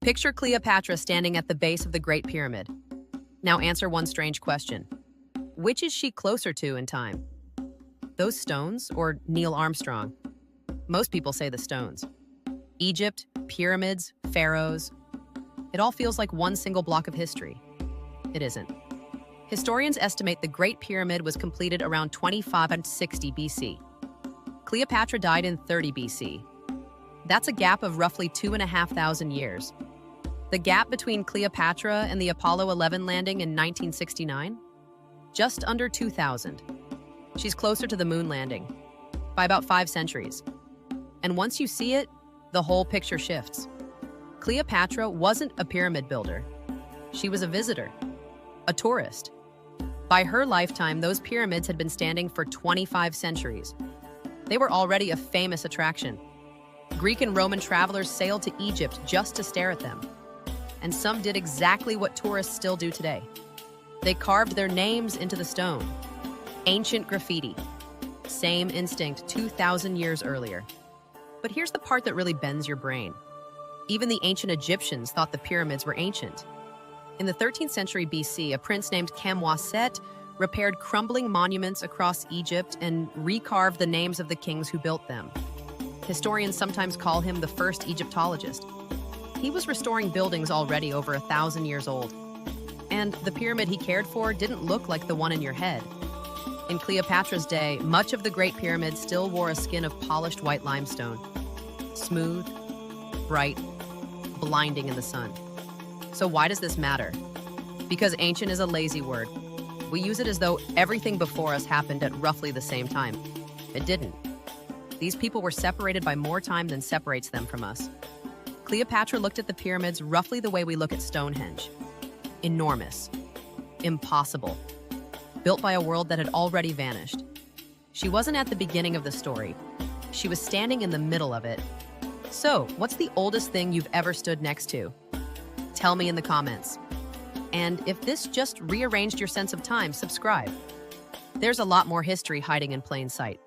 Picture Cleopatra standing at the base of the Great Pyramid. Now answer one strange question. Which is she closer to in time? Those stones or Neil Armstrong? Most people say the stones. Egypt, pyramids, pharaohs. It all feels like one single block of history. It isn't. Historians estimate the Great Pyramid was completed around 2560 BC. Cleopatra died in 30 BC. That's a gap of roughly 2,500 years. The gap between Cleopatra and the Apollo 11 landing in 1969? Just under 2,000. She's closer to the moon landing by about 5 centuries. And once you see it, the whole picture shifts. Cleopatra wasn't a pyramid builder. She was a visitor, a tourist. By her lifetime, those pyramids had been standing for 25 centuries. They were already a famous attraction. Greek and Roman travelers sailed to Egypt just to stare at them. And some did exactly what tourists still do today. They carved their names into the stone. Ancient graffiti. Same instinct 2,000 years earlier. But here's the part that really bends your brain. Even the ancient Egyptians thought the pyramids were ancient. In the 13th century BC, a prince named Kamwaset repaired crumbling monuments across Egypt and recarved the names of the kings who built them. Historians sometimes call him the first Egyptologist. He was restoring buildings already over 1,000 years old. And the pyramid he cared for didn't look like the one in your head. In Cleopatra's day, much of the Great Pyramid still wore a skin of polished white limestone. Smooth, bright, blinding in the sun. So why does this matter? Because ancient is a lazy word. We use it as though everything before us happened at roughly the same time. It didn't. These people were separated by more time than separates them from us. Cleopatra looked at the pyramids roughly the way we look at Stonehenge. Enormous. Impossible. Built by a world that had already vanished. She wasn't at the beginning of the story. She was standing in the middle of it. So, what's the oldest thing you've ever stood next to? Tell me in the comments. And if this just rearranged your sense of time, subscribe. There's a lot more history hiding in plain sight.